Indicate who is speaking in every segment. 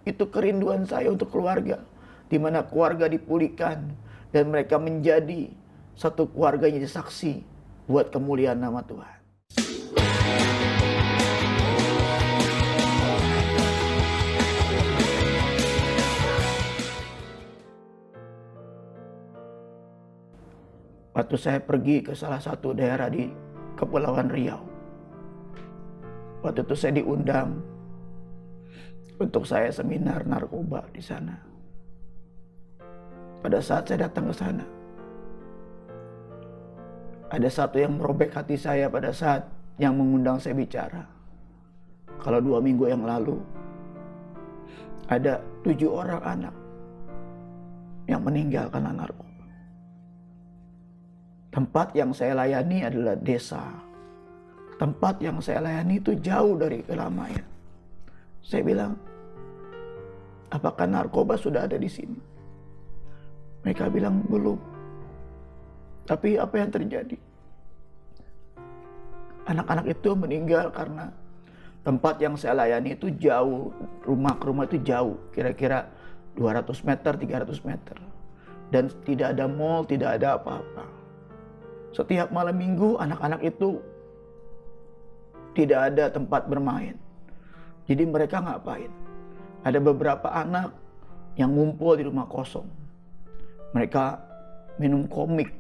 Speaker 1: Itu kerinduan saya untuk keluarga, di mana keluarga dipulihkan dan mereka menjadi satu keluarga yang jadi saksi buat kemuliaan nama Tuhan. Waktu saya pergi ke salah satu daerah di Kepulauan Riau, waktu itu saya diundang untuk saya seminar narkoba di sana. Pada saat saya datang ke sana, ada satu yang merobek hati saya pada saat yang mengundang saya bicara. Kalau 2 minggu yang lalu, ada 7 orang anak yang meninggal karena narkoba. Tempat yang saya layani adalah desa. Tempat yang saya layani itu jauh dari keramaian. Saya bilang, apakah narkoba sudah ada di sini? Mereka bilang belum. Tapi apa yang terjadi? Anak-anak itu meninggal karena tempat yang saya layani itu jauh. Rumah ke rumah itu jauh. Kira-kira 200 meter, 300 meter. Dan tidak ada mall, tidak ada apa-apa. Setiap malam minggu anak-anak itu tidak ada tempat bermain. Jadi mereka ngapain? Ada beberapa anak yang ngumpul di rumah kosong. Mereka minum komik.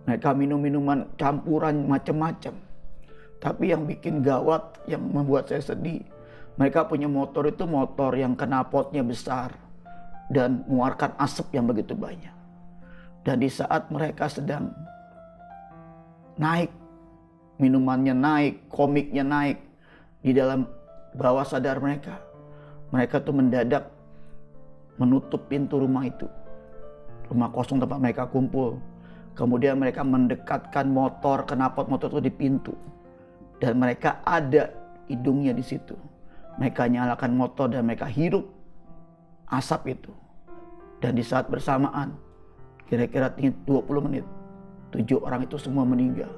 Speaker 1: Mereka minum minuman campuran macam-macam. Tapi yang bikin gawat, yang membuat saya sedih, mereka punya motor itu motor yang knalpotnya besar dan mengeluarkan asap yang begitu banyak. Dan di saat mereka sedang naik, minumannya naik, komiknya naik, di dalam bawah sadar mereka tuh mendadak menutup pintu rumah itu, rumah kosong tempat mereka kumpul. Kemudian mereka mendekatkan motor, knalpot motor itu di pintu, dan mereka ada hidungnya di situ. Mereka nyalakan motor dan mereka hirup asap itu. Dan di saat bersamaan, kira-kira 20 menit, 7 orang itu semua meninggal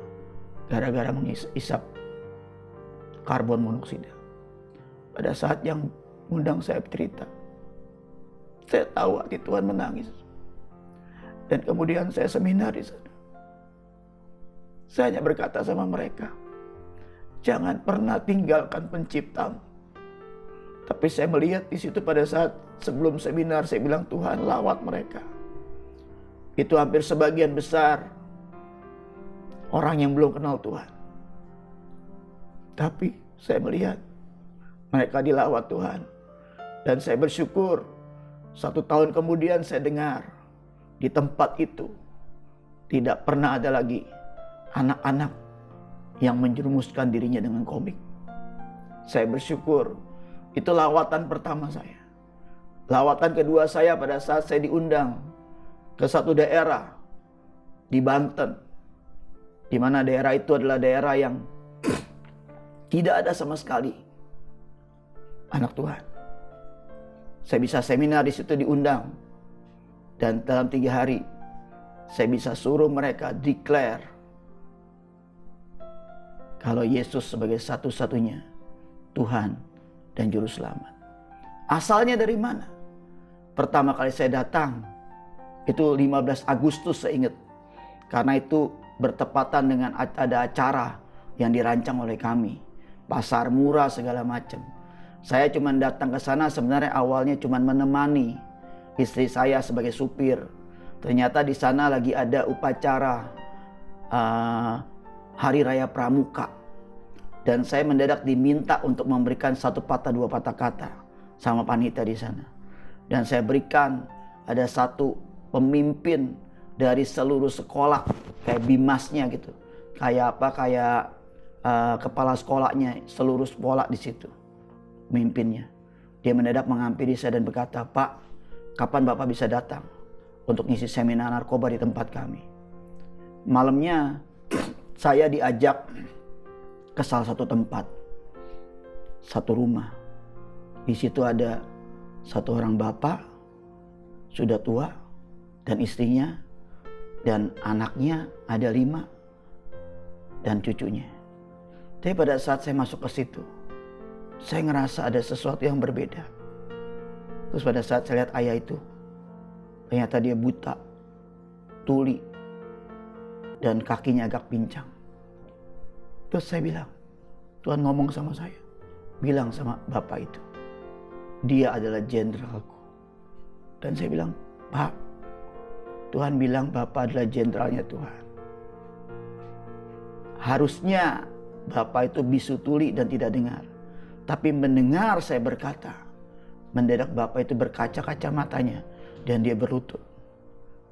Speaker 1: gara-gara mengisap karbon monoksida. Pada saat yang undang saya cerita, saya tahu hati Tuhan menangis. Dan kemudian saya seminar di sana. Saya hanya berkata sama mereka, jangan pernah tinggalkan penciptamu. Tapi saya melihat di situ pada saat sebelum seminar, saya bilang, Tuhan lawat mereka. Itu hampir sebagian besar orang yang belum kenal Tuhan. Tapi saya melihat mereka dilawat Tuhan. Dan saya bersyukur 1 tahun kemudian saya dengar di tempat itu tidak pernah ada lagi anak-anak yang menjerumuskan dirinya dengan komik. Saya bersyukur itu lawatan pertama saya. Lawatan kedua saya pada saat saya diundang ke satu daerah di Banten, di mana daerah itu adalah daerah yang tidak ada sama sekali anak Tuhan. Saya bisa seminar di situ, diundang, dan dalam 3 hari saya bisa suruh mereka declare kalau Yesus sebagai satu-satunya Tuhan dan Juru Selamat. Asalnya dari mana? Pertama kali saya datang itu 15 Agustus saya ingat, karena itu bertepatan dengan ada acara yang dirancang oleh kami, pasar murah segala macam. Saya cuma datang ke sana sebenarnya awalnya cuma menemani istri saya sebagai supir. Ternyata di sana lagi ada upacara Hari Raya Pramuka, dan saya mendadak diminta untuk memberikan 1 patah 2 patah kata sama panitia di sana. Dan saya berikan, ada satu pemimpin dari seluruh sekolah, kayak bimasnya gitu, kayak apa, kayak kepala sekolahnya, seluruh sekolah di situ, pemimpinnya. Dia mendadak menghampiri saya dan berkata, Pak, kapan Bapak bisa datang untuk ngisi seminar narkoba di tempat kami? Malamnya saya diajak ke salah satu tempat, satu rumah. Di situ ada satu orang bapak sudah tua dan istrinya, dan anaknya ada 5 dan cucunya. Tapi pada saat saya masuk ke situ, saya ngerasa ada sesuatu yang berbeda. Terus pada saat saya lihat ayah itu, ternyata dia buta, tuli, dan kakinya agak pincang. Terus saya bilang, Tuhan ngomong sama saya, bilang sama bapak itu, dia adalah jenderalku. Dan saya bilang, Pak, Tuhan bilang bapak adalah jenderalnya Tuhan. Harusnya bapak itu bisu tuli dan tidak dengar. Tapi mendengar saya berkata, mendadak bapak itu berkaca-kaca matanya dan dia berlutut.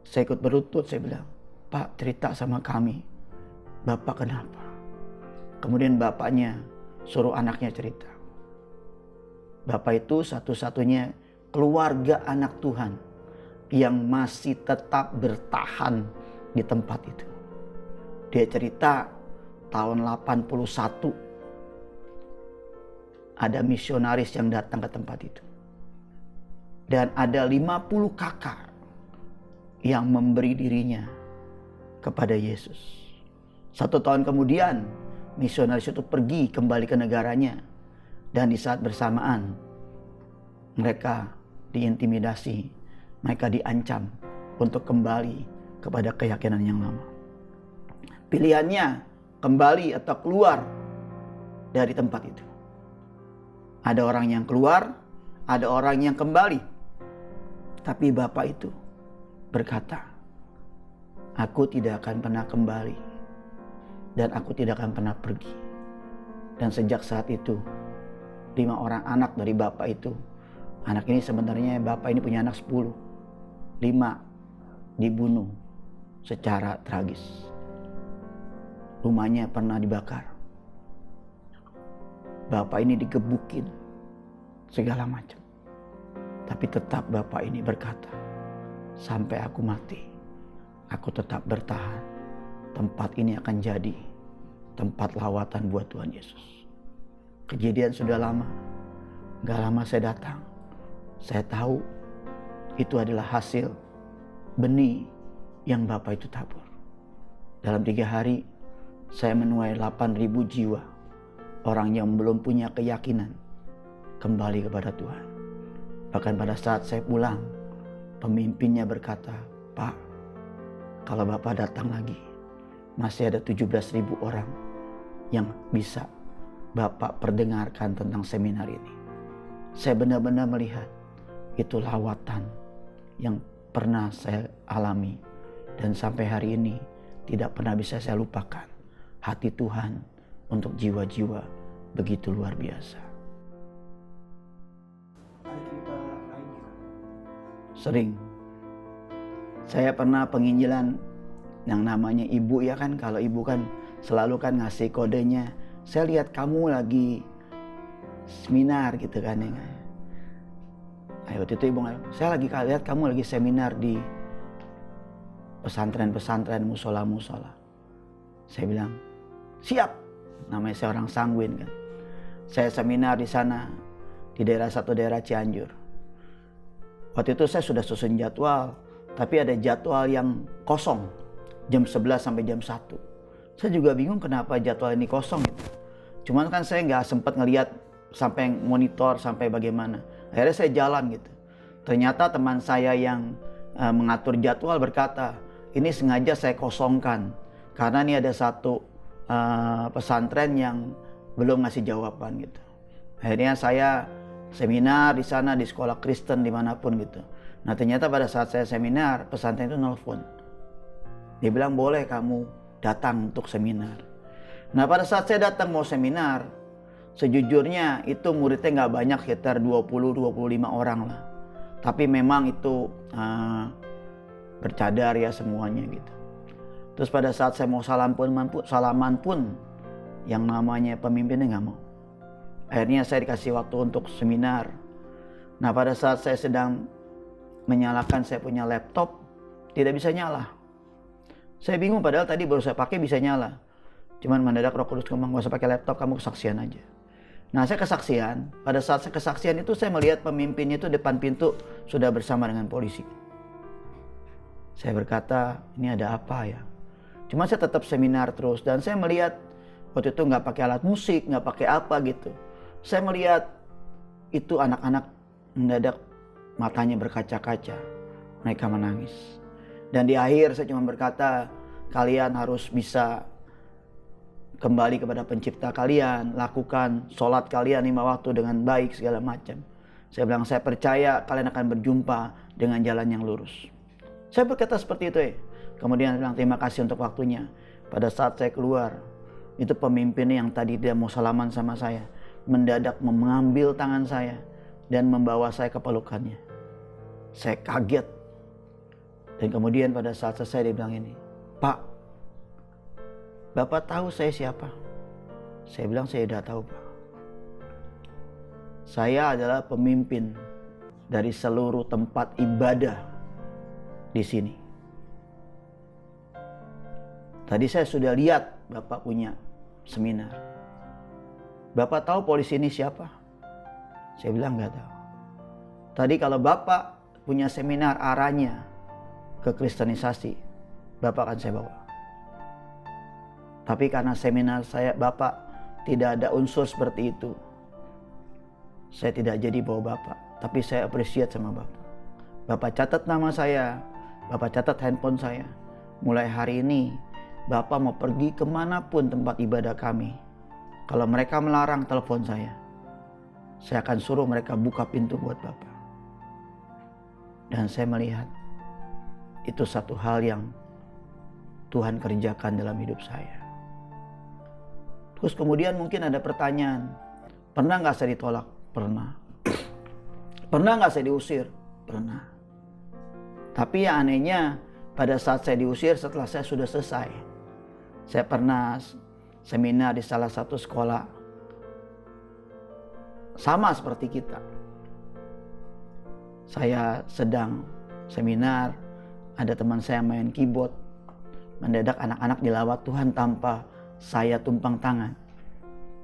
Speaker 1: Saya ikut berlutut, saya bilang, Pak, cerita sama kami, bapak kenapa? Kemudian bapaknya suruh anaknya cerita. Bapak itu satu-satunya keluarga anak Tuhan yang masih tetap bertahan di tempat itu. Dia cerita tahun 81 ada misionaris yang datang ke tempat itu. Dan ada 50 kakak yang memberi dirinya kepada Yesus. 1 tahun kemudian misionaris itu pergi kembali ke negaranya. Dan di saat bersamaan mereka diintimidasi, mereka diancam untuk kembali kepada keyakinan yang lama. Pilihannya kembali atau keluar dari tempat itu. Ada orang yang keluar, ada orang yang kembali. Tapi bapak itu berkata, aku tidak akan pernah kembali dan aku tidak akan pernah pergi. Dan sejak saat itu 5 orang anak dari bapak itu, anak ini sebenarnya bapak ini punya anak 10, 5 dibunuh secara tragis. Rumahnya pernah dibakar. Bapak ini digebukin segala macam. Tapi tetap bapak ini berkata, sampai aku mati, aku tetap bertahan. Tempat ini akan jadi tempat lawatan buat Tuhan Yesus. Kejadian sudah lama. Gak lama saya datang. Saya tahu itu adalah hasil benih yang bapak itu tabur. Dalam 3 hari saya menuai 8.000 jiwa. Orang yang belum punya keyakinan kembali kepada Tuhan. Bahkan pada saat saya pulang, pemimpinnya berkata, Pak, kalau Bapak datang lagi, masih ada 17.000 orang yang bisa Bapak perdengarkan tentang seminar ini. Saya benar-benar melihat itu lawatan yang pernah saya alami. Dan sampai hari ini tidak pernah bisa saya lupakan. Hati Tuhan untuk jiwa-jiwa begitu luar biasa. Sering saya pernah penginjilan yang namanya ibu ya kan. Kalau ibu kan selalu kan ngasih kodenya, saya lihat kamu lagi seminar gitu kan ya. Ayo waktu itu ibu ngomong, saya lagi lihat kamu lagi seminar di pesantren-pesantren, musola-musola. Saya bilang, siap. Namanya saya orang sanguin kan. Saya seminar di sana, di satu daerah Cianjur. Waktu itu saya sudah susun jadwal, tapi ada jadwal yang kosong. Jam 11 sampai jam 1. Saya juga bingung kenapa jadwal ini kosong gitu. Cuman kan saya nggak sempat ngelihat sampai monitor sampai bagaimana. Akhirnya saya jalan gitu. Ternyata teman saya yang mengatur jadwal berkata, ini sengaja saya kosongkan. Karena ini ada satu pesantren yang belum ngasih jawaban gitu. Akhirnya saya seminar di sana, di sekolah Kristen dimanapun gitu. Nah ternyata pada saat saya seminar, pesantren itu nelfon. Dia bilang boleh kamu datang untuk seminar. Nah pada saat saya datang mau seminar, sejujurnya itu muridnya nggak banyak, sekitar 20-25 orang lah. Tapi memang itu bercadar ya semuanya gitu. Terus pada saat saya mau salaman pun yang namanya pemimpinnya nggak mau. Akhirnya saya dikasih waktu untuk seminar. Nah pada saat saya sedang menyalakan saya punya laptop, tidak bisa nyala. Saya bingung padahal tadi baru saya pakai bisa nyala. Cuman mendadak Roh Kudus ngomong, gak usah pakai laptop, kamu kesaksian aja. Nah saya kesaksian, pada saat saya kesaksian itu saya melihat pemimpinnya itu depan pintu sudah bersama dengan polisi. Saya berkata, ini ada apa ya? Cuma saya tetap seminar terus dan saya melihat waktu itu nggak pakai alat musik, nggak pakai apa gitu. Saya melihat itu anak-anak mendadak matanya berkaca-kaca, mereka menangis. Dan di akhir saya cuma berkata, kalian harus bisa kembali kepada pencipta kalian, lakukan sholat kalian 5 waktu dengan baik segala macam. Saya bilang, saya percaya kalian akan berjumpa dengan jalan yang lurus. Saya berkata seperti itu ya. Kemudian bilang terima kasih untuk waktunya. Pada saat saya keluar, itu pemimpin yang tadi dia mau salaman sama saya, mendadak mengambil tangan saya dan membawa saya ke pelukannya. Saya kaget. Dan kemudian pada saat selesai dia bilang ini, Pak, Bapak tahu saya siapa? Saya bilang saya sudah tahu, Pak. Saya adalah pemimpin dari seluruh tempat ibadah di sini. Tadi saya sudah lihat Bapak punya seminar. Bapak tahu polisi ini siapa? Saya bilang nggak tahu. Tadi kalau Bapak punya seminar arahnya ke kristenisasi, Bapak akan saya bawa. Tapi karena seminar saya Bapak tidak ada unsur seperti itu, saya tidak jadi bawa Bapak. Tapi saya appreciate sama Bapak. Bapak catat nama saya, Bapak catat handphone saya. Mulai hari ini Bapak mau pergi kemanapun tempat ibadah kami, kalau mereka melarang telepon saya akan suruh mereka buka pintu buat Bapak. Dan saya melihat itu satu hal yang Tuhan kerjakan dalam hidup saya. Terus kemudian mungkin ada pertanyaan, pernah gak saya ditolak? Pernah. Pernah gak saya diusir? Pernah. Tapi yang anehnya, pada saat saya diusir setelah saya sudah selesai. Saya pernah seminar di salah satu sekolah, sama seperti kita. Saya sedang seminar, ada teman saya main keyboard. Mendadak anak-anak dilawat Tuhan tanpa saya tumpang tangan.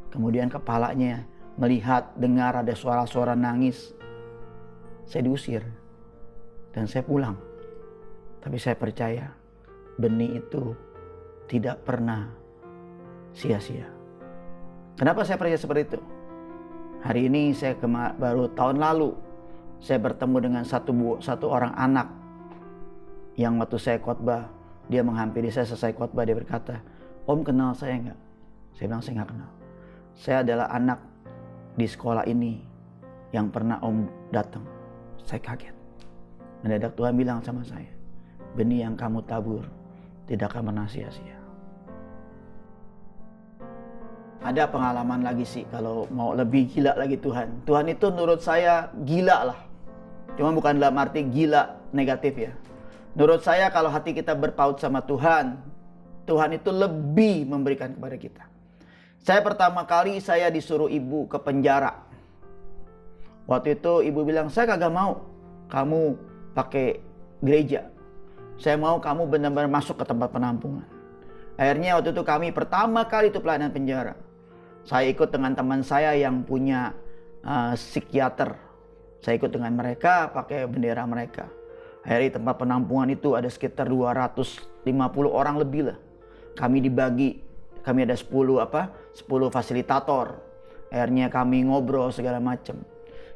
Speaker 1: Kemudian kepalanya melihat, dengar ada suara-suara nangis. Saya diusir dan saya pulang. Tapi saya percaya benih itu tidak pernah sia-sia. Kenapa saya percaya seperti itu? Hari ini saya baru tahun lalu saya bertemu dengan satu orang anak yang waktu saya khotbah, dia menghampiri saya selesai khotbah, dia berkata, Om kenal saya enggak? Saya bilang saya enggak kenal. Saya adalah anak di sekolah ini yang pernah Om datang. Saya kaget. Mendadak Tuhan bilang sama saya, benih yang kamu tabur tidak akan pernah sia-sia. Ada pengalaman lagi sih, kalau mau lebih gila lagi Tuhan. Tuhan itu menurut saya gila lah. Cuma bukan dalam arti gila negatif ya. Menurut saya kalau hati kita berpaut sama Tuhan, Tuhan itu lebih memberikan kepada kita. Saya pertama kali saya disuruh ibu ke penjara. Waktu itu ibu bilang, saya kagak mau kamu pakai gereja. Saya mau kamu benar-benar masuk ke tempat penampungan. Akhirnya waktu itu kami pertama kali itu pelayanan penjara. Saya ikut dengan teman saya yang punya psikiater. Saya ikut dengan mereka, pakai bendera mereka. Akhirnya di tempat penampungan itu ada sekitar 250 orang lebih lah. Kami dibagi, kami ada 10 fasilitator. Akhirnya kami ngobrol segala macam.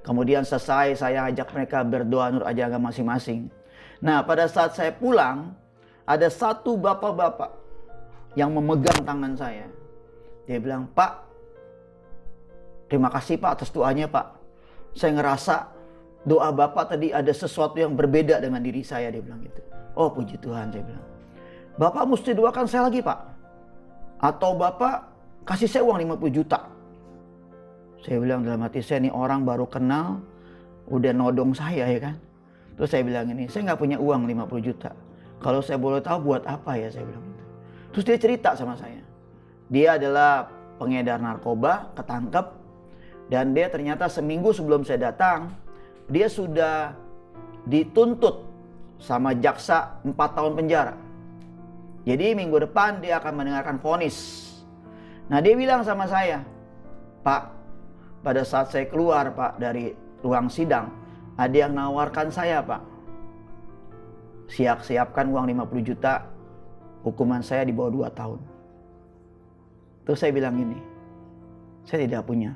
Speaker 1: Kemudian selesai saya ajak mereka berdoa menurut ajaran masing-masing. Nah pada saat saya pulang, ada satu bapak-bapak yang memegang tangan saya. Dia bilang, Pak, terima kasih Pak atas doanya Pak. Saya ngerasa doa Bapak tadi ada sesuatu yang berbeda dengan diri saya. Dia bilang gitu. Oh puji Tuhan, saya bilang. Bapak mesti doakan saya lagi Pak. Atau Bapak kasih saya uang 50 juta. Saya bilang dalam hati saya, ini orang baru kenal udah nodong saya ya kan. Terus saya bilang ini, saya nggak punya uang 50 juta. Kalau saya boleh tahu buat apa ya, saya bilang gitu. Terus dia cerita sama saya. Dia adalah pengedar narkoba, ketangkep. Dan dia ternyata seminggu sebelum saya datang, dia sudah dituntut sama jaksa 4 tahun penjara. Jadi minggu depan dia akan mendengarkan vonis. Nah dia bilang sama saya, Pak, pada saat saya keluar Pak dari ruang sidang, ada yang nawarkan saya Pak, siapkan uang 50 juta, hukuman saya di bawah 2 tahun. Terus saya bilang ini, saya tidak punya,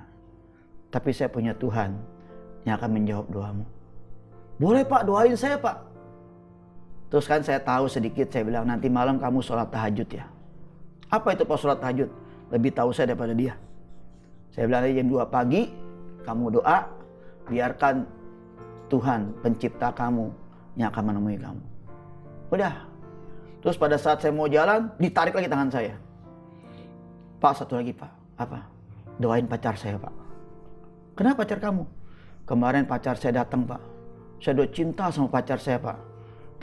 Speaker 1: tapi saya punya Tuhan yang akan menjawab doamu. Boleh Pak, doain saya Pak. Terus kan saya tahu sedikit, saya bilang nanti malam kamu sholat tahajud ya. Apa itu Pak sholat tahajud? Lebih tahu saya daripada dia. Saya bilang jam 2 pagi kamu doa, biarkan Tuhan pencipta kamu yang akan menemui kamu. Udah. Terus pada saat saya mau jalan, ditarik lagi tangan saya. Pak, satu lagi Pak. Apa? Doain pacar saya Pak. Kenapa pacar kamu? Kemarin pacar saya datang Pak. Saya udah cinta sama pacar saya Pak.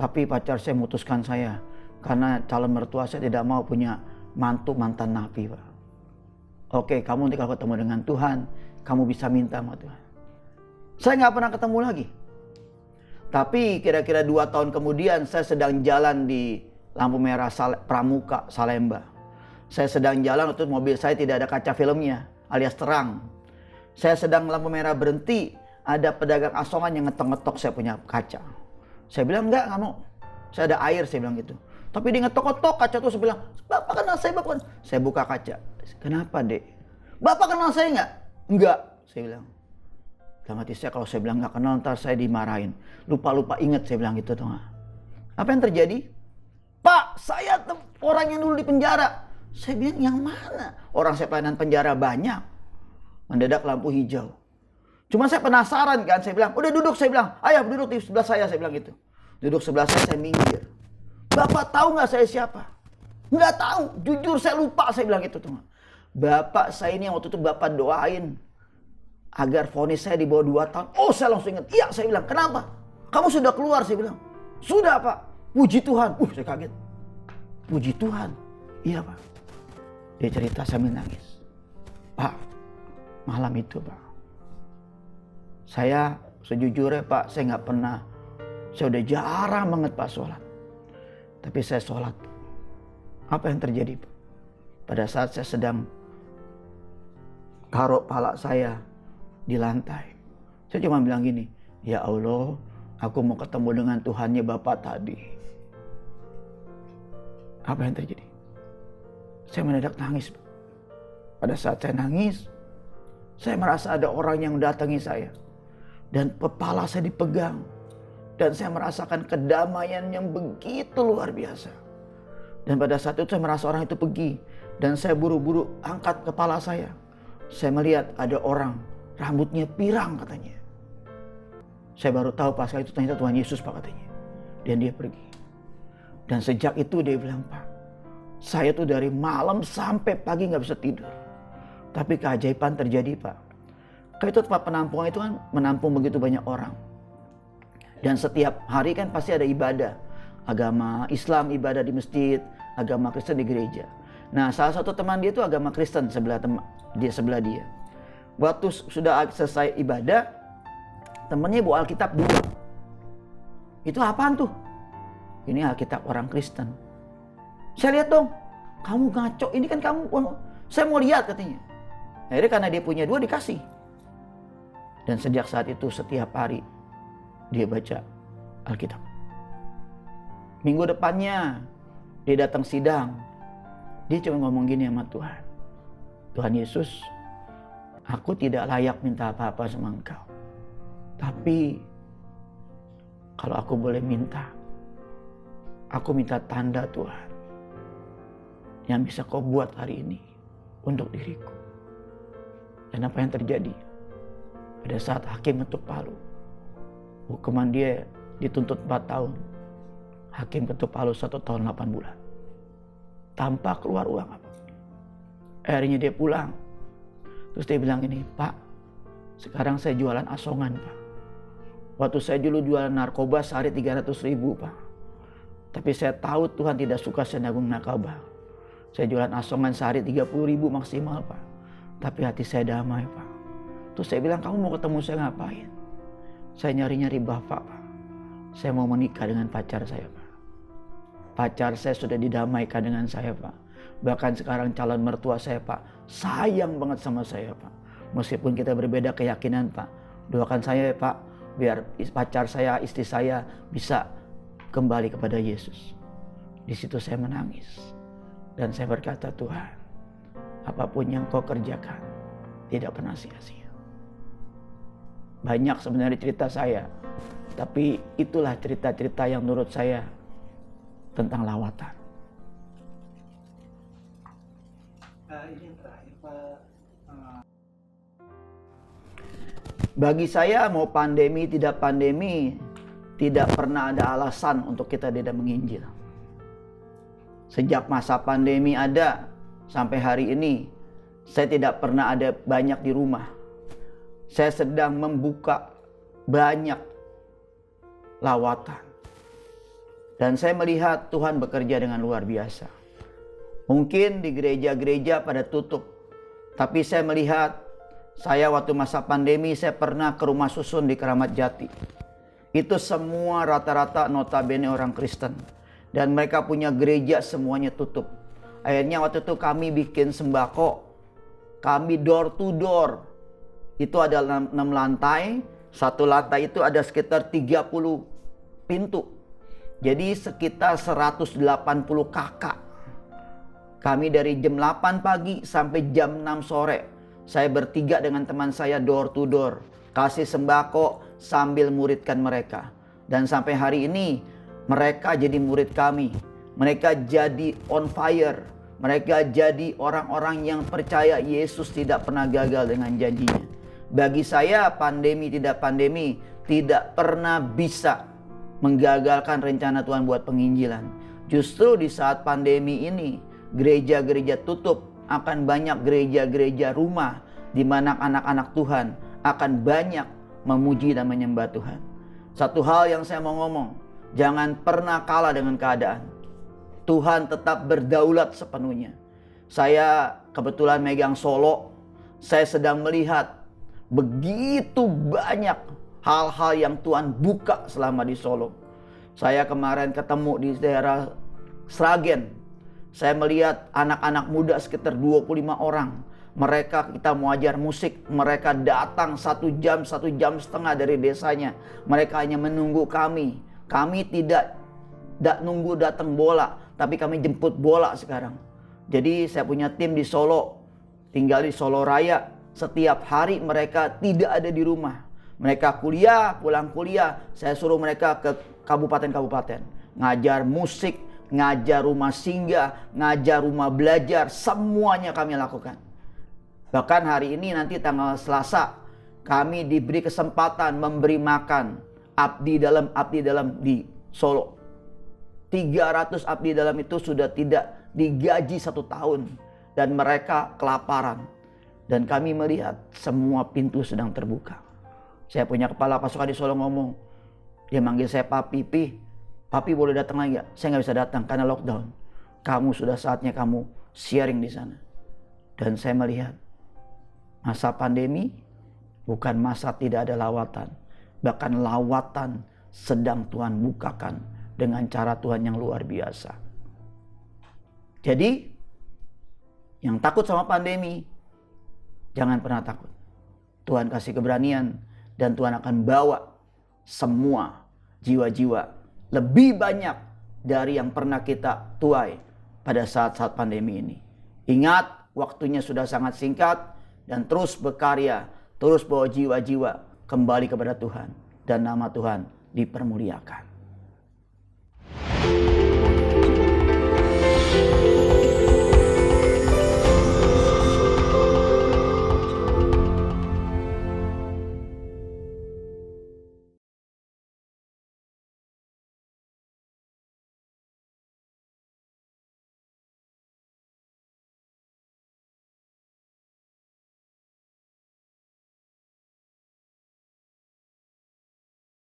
Speaker 1: Tapi pacar saya memutuskan saya. Karena calon mertua saya tidak mau punya mantu mantan napi Pak. Oke, kamu nanti kalau ketemu dengan Tuhan, kamu bisa minta sama Tuhan. Saya nggak pernah ketemu lagi. Tapi kira-kira 2 tahun kemudian saya sedang jalan di lampu merah Pramuka, Salemba. Saya sedang jalan, waktu mobil saya tidak ada kaca filmnya, alias terang. Saya sedang lampu merah berhenti, ada pedagang asongan yang ngetok-ngetok saya punya kaca. Saya bilang enggak mau. Saya ada air, saya bilang gitu. Tapi dia ngetok-ngetok kaca tuh, saya bilang, Bapak kenal saya Bapak? Saya buka kaca. Kenapa Dek? Bapak kenal saya enggak? Enggak, saya bilang. Dalam hati saya, kalau saya bilang enggak kenal ntar saya dimarahin. Lupa-lupa ingat saya bilang gitu tuh. Apa yang terjadi? Pak, saya orang yang dulu di penjara. Saya bilang yang mana? Orang saya pelayanan penjara banyak. Mendadak lampu hijau. Cuma saya penasaran kan, saya bilang, udah duduk, saya bilang, ayo duduk di sebelah saya bilang gitu. Duduk sebelah saya minggir. Bapak tahu nggak saya siapa? Nggak tahu, jujur saya lupa, saya bilang gitu tuh. Bapak saya ini yang waktu itu Bapak doain agar vonis saya di bawah 2 tahun. Oh, saya langsung ingat. Iya, saya bilang, kenapa? Kamu sudah keluar, saya bilang. Sudah Pak, puji Tuhan. Saya kaget. Puji Tuhan. Iya Pak. Dia cerita sambil nangis. Pak, malam itu Pak, saya sejujurnya Pak, saya nggak pernah, saya udah jarang banget Pak sholat. Tapi saya sholat. Apa yang terjadi Pak? Pada saat saya sedang taruh pala saya di lantai, saya cuma bilang gini, ya Allah, aku mau ketemu dengan Tuhannya Bapak tadi. Apa yang terjadi? Saya mendadak nangis Pak. Pada saat saya nangis, saya merasa ada orang yang datangi saya. Dan kepala saya dipegang. Dan saya merasakan kedamaian yang begitu luar biasa. Dan pada saat itu saya merasa orang itu pergi. Dan saya buru-buru angkat kepala saya. Saya melihat ada orang rambutnya pirang katanya. Saya baru tahu pas itu ternyata Tuhan Yesus Pak katanya. Dan dia pergi. Dan sejak itu dia bilang, Pak, saya tuh dari malam sampai pagi gak bisa tidur. Tapi keajaiban terjadi Pak. Karena itu tempat penampungan itu kan menampung begitu banyak orang. Dan setiap hari kan pasti ada ibadah. Agama Islam ibadah di masjid, agama Kristen di gereja. Nah, salah satu teman dia itu agama Kristen sebelah dia. Waktu sudah selesai ibadah, temannya bawa Alkitab 2. Itu apaan tuh? Ini Alkitab orang Kristen. Saya lihat dong, kamu ngaco, ini kan kamu, saya mau lihat katanya. Akhirnya karena dia punya 2 dikasih. Dan sejak saat itu setiap hari dia baca Alkitab. Minggu depannya dia datang sidang. Dia cuma ngomong gini sama Tuhan. Tuhan Yesus, aku tidak layak minta apa-apa sama Engkau. Tapi kalau aku boleh minta, aku minta tanda Tuhan yang bisa Kau buat hari ini untuk diriku. Dan apa yang terjadi? Pada saat hakim ketuk palu, hukuman dia dituntut 4 tahun. Hakim ketuk palu 1 tahun 8 bulan. Tanpa keluar uang apa. Akhirnya dia pulang. Terus dia bilang ini, Pak, sekarang saya jualan asongan Pak. Waktu saya dulu jualan narkoba sehari 300.000 Pak. Tapi saya tahu Tuhan tidak suka saya nanggung narkoba. Saya jualan asongan sehari 30.000 maksimal Pak. Tapi hati saya damai Pak. Terus saya bilang, kamu mau ketemu saya ngapain? Saya nyari-nyari Bapak Pak. Saya mau menikah dengan pacar saya Pak. Pacar saya sudah didamaikan dengan saya Pak. Bahkan sekarang calon mertua saya Pak sayang banget sama saya Pak. Meskipun kita berbeda keyakinan Pak. Doakan saya Pak, biar pacar saya, istri saya bisa kembali kepada Yesus. Di situ saya menangis. Dan saya berkata, Tuhan, apapun yang Kau kerjakan tidak pernah sia-sia. Banyak sebenarnya cerita saya. Tapi itulah cerita-cerita yang menurut saya tentang lawatan. Ini yang terakhir, Pak. Bagi saya mau pandemi tidak pandemi, tidak pernah ada alasan untuk kita tidak menginjil. Sejak masa pandemi ada sampai hari ini, saya tidak pernah ada banyak di rumah. Saya sedang membuka banyak lawatan. Dan saya melihat Tuhan bekerja dengan luar biasa. Mungkin di gereja-gereja pada tutup. Tapi saya melihat, saya waktu masa pandemi saya pernah ke rumah susun di Keramat Jati. Itu semua rata-rata notabene orang Kristen. Dan mereka punya gereja semuanya tutup. Akhirnya waktu itu kami bikin sembako. Kami door to door. Itu ada 6 lantai. Satu lantai itu ada sekitar 30 pintu. Jadi sekitar 180 kakak. Kami dari jam 8 pagi sampai jam 6 sore. Saya bertiga dengan teman saya door to door. Kasih sembako sambil muridkan mereka. Dan sampai hari ini mereka jadi murid kami. Mereka jadi on fire. Mereka jadi orang-orang yang percaya Yesus tidak pernah gagal dengan janjinya. Bagi saya pandemi tidak pandemi tidak pernah bisa menggagalkan rencana Tuhan buat penginjilan. Justru di saat pandemi ini gereja-gereja tutup, akan banyak gereja-gereja rumah di mana anak-anak Tuhan akan banyak memuji dan menyembah Tuhan. Satu hal yang saya mau ngomong, jangan pernah kalah dengan keadaan. Tuhan tetap berdaulat sepenuhnya. Saya kebetulan megang Solo, saya sedang melihat begitu banyak hal-hal yang Tuhan buka selama di Solo. Saya kemarin ketemu di daerah Sragen. Saya melihat anak-anak muda sekitar 25 orang. Mereka kita mau ajar musik. Mereka datang 1 jam, 1,5 jam dari desanya. Mereka hanya menunggu kami. Kami tidak nunggu datang bola, tapi kami jemput bola sekarang. Jadi saya punya tim di Solo. Tinggal di Solo Raya. Setiap hari mereka tidak ada di rumah. Mereka kuliah, pulang kuliah, saya suruh mereka ke kabupaten-kabupaten. Ngajar musik, ngajar rumah singgah, ngajar rumah belajar, semuanya kami lakukan. Bahkan hari ini nanti tanggal Selasa, kami diberi kesempatan memberi makan abdi dalam di Solo. 300 abdi dalam itu sudah tidak digaji 1 tahun. Dan mereka kelaparan. Dan kami melihat semua pintu sedang terbuka. Saya punya kepala pasukan di Solo ngomong. Dia manggil saya Papi, Papi boleh datang lagi gak? Saya gak bisa datang karena lockdown. Kamu sudah saatnya kamu sharing di sana. Dan saya melihat masa pandemi bukan masa tidak ada lawatan. Bahkan lawatan sedang Tuhan bukakan dengan cara Tuhan yang luar biasa. Jadi yang takut sama pandemi, jangan pernah takut. Tuhan kasih keberanian dan Tuhan akan bawa semua jiwa-jiwa lebih banyak dari yang pernah kita tuai pada saat-saat pandemi ini. Ingat, waktunya sudah sangat singkat dan terus berkarya, terus bawa jiwa-jiwa kembali kepada Tuhan dan nama Tuhan dipermuliakan.